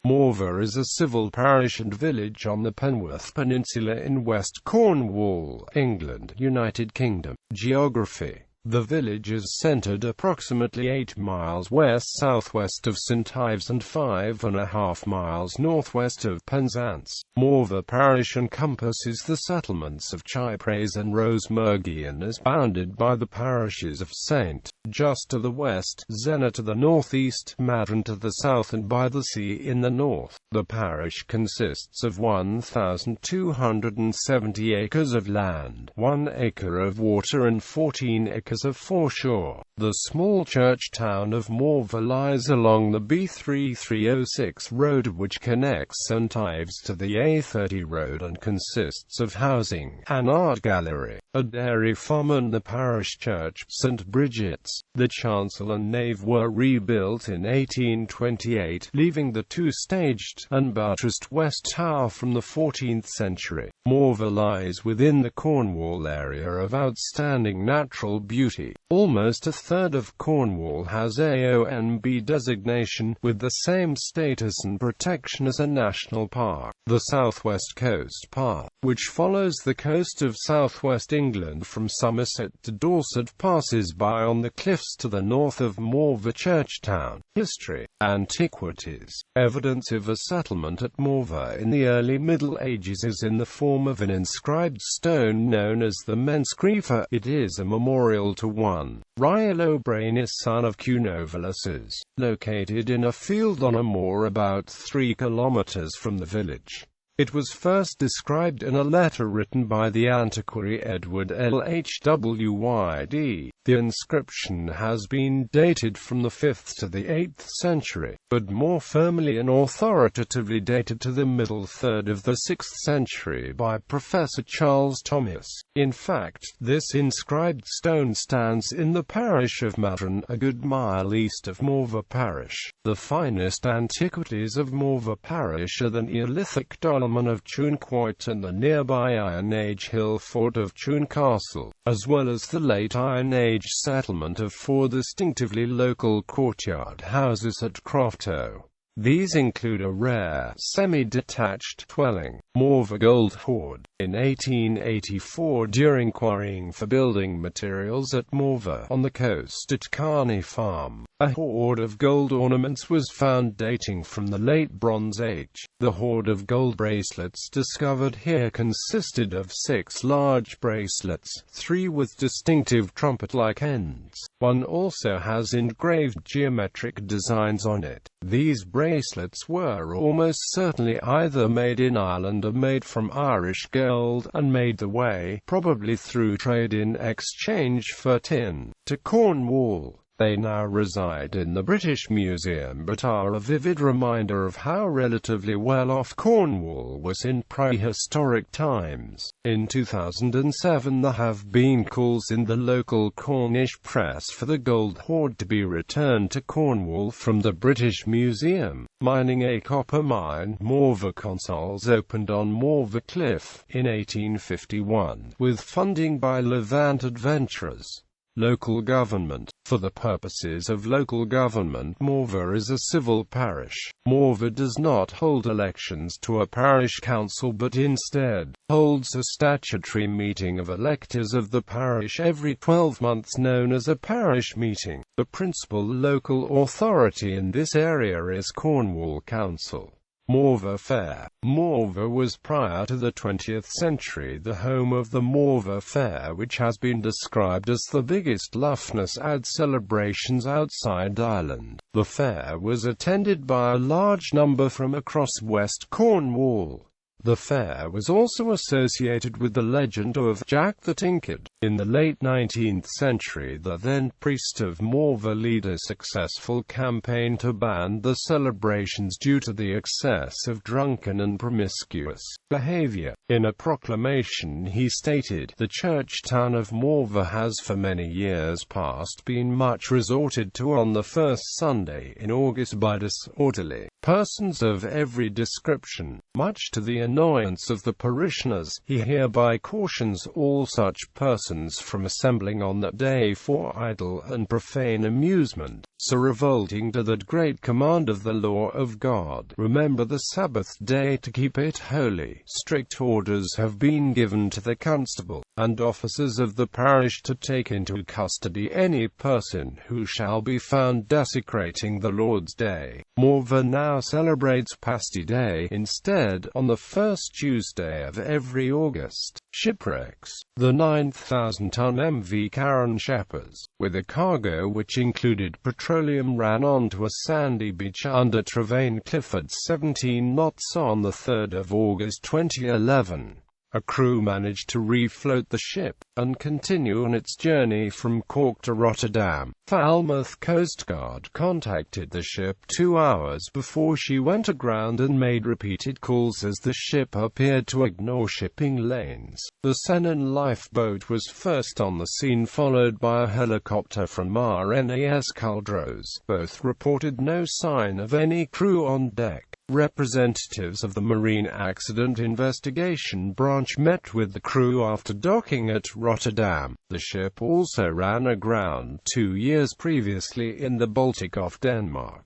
Morvah is a civil parish and village on the Penwith Peninsula in West Cornwall, England, United Kingdom. Geography. The village is centred approximately 8 miles west-southwest of St Ives and 5.5 miles northwest of Penzance. Morvah parish encompasses the settlements of Shipwrecks and Rosemergy and is bounded by the parishes of St. Just to the west, Zena to the northeast, Madron to the south and by the sea in the north. The parish consists of 1,270 acres of land, 1 acre of water and 14 acres of foreshore. The small church town of Morvah lies along the B3306 road which connects St Ives to the A30 road and consists of housing, an art gallery, a dairy farm and the parish church, St Bridget's. The chancel and nave were rebuilt in 1828, leaving the two-staged, unbuttressed west tower from the 14th century. Morvah lies within the Cornwall area of outstanding natural beauty. Almost a third of Cornwall has AONB designation, with the same status and protection as a national park. The Southwest Coast Path, which follows the coast of southwest England from Somerset to Dorset, passes by on the cliffs to the north of Morvah Churchtown. History. Antiquities. Evidence of a settlement at Morvah in the early Middle Ages is in the form of an inscribed stone known as the Menscrifa. It is a memorial to one Riolo Brainis, son of Cunovaluses, located in a field on a moor about 3 kilometers from the village. It was first described in a letter written by the antiquary Edward Lhwyd. The inscription has been dated from the 5th to the 8th century, but more firmly and authoritatively dated to the middle third of the 6th century by Professor Charles Thomas. In fact, this inscribed stone stands in the parish of Madron, a good mile east of Morvah parish. The finest antiquities of Morvah parish are the Neolithic dolmen of Chunquoit and the nearby Iron Age hill fort of Chun Castle, as well as the late Iron Age settlement of 4 distinctively local courtyard houses at Crofto. These include a rare, semi-detached dwelling, Morvah Gold Hoard. In 1884, during quarrying for building materials at Morvah, on the coast at Carney Farm, a hoard of gold ornaments was found dating from the late Bronze Age. The hoard of gold bracelets discovered here consisted of 6 large bracelets, 3 with distinctive trumpet-like ends. One also has engraved geometric designs on it. These bracelets were almost certainly either made in Ireland or made from Irish gold, and made the way, probably through trade in exchange for tin, to Cornwall. They now reside in the British Museum but are a vivid reminder of how relatively well-off Cornwall was in prehistoric times. In 2007 there have been calls in the local Cornish press for the gold hoard to be returned to Cornwall from the British Museum. Mining. A copper mine, Morvah Consols, opened on Morvah Cliff in 1851, with funding by Levant adventurers. Local government. For the purposes of local government, Morvah is a civil parish. Morvah does not hold elections to a parish council but instead holds a statutory meeting of electors of the parish every 12 months known as a parish meeting. The principal local authority in this area is Cornwall Council. Morvah Fair. Morvah was prior to the 20th century the home of the Morvah Fair, which has been described as the biggest Loughness ad celebrations outside Ireland. The fair was attended by a large number from across West Cornwall. The fair was also associated with the legend of Jack the Tinkard. In the late 19th century, the then priest of Morvah led a successful campaign to ban the celebrations due to the excess of drunken and promiscuous behavior. In a proclamation he stated, "The church town of Morvah has for many years past been much resorted to on the first Sunday in August by disorderly persons of every description, much to the annoyance of the parishioners, he hereby cautions all such persons from assembling on that day for idle and profane amusement, so revolting to that great command of the law of God. Remember the Sabbath day to keep it holy. Strict orders have been given to the constable and officers of the parish to take into custody any person who shall be found desecrating the Lord's day. Morvah now celebrates Pasty Day instead, on the first Tuesday of every August. Shipwrecks. The 9,000-ton MV Karen Shepherd's, with a cargo which included petroleum, ran onto a sandy beach under Trevane Cliff at 17 knots on the 3rd of August 2011. A crew managed to refloat the ship, and continue on its journey from Cork to Rotterdam. Falmouth Coast Guard contacted the ship 2 hours before she went aground and made repeated calls as the ship appeared to ignore shipping lanes. The Senon lifeboat was first on the scene, followed by a helicopter from RNAS Caldros. Both reported no sign of any crew on deck. Representatives of the Marine Accident Investigation Branch met with the crew after docking at Rotterdam. The ship also ran aground 2 years previously in the Baltic off Denmark.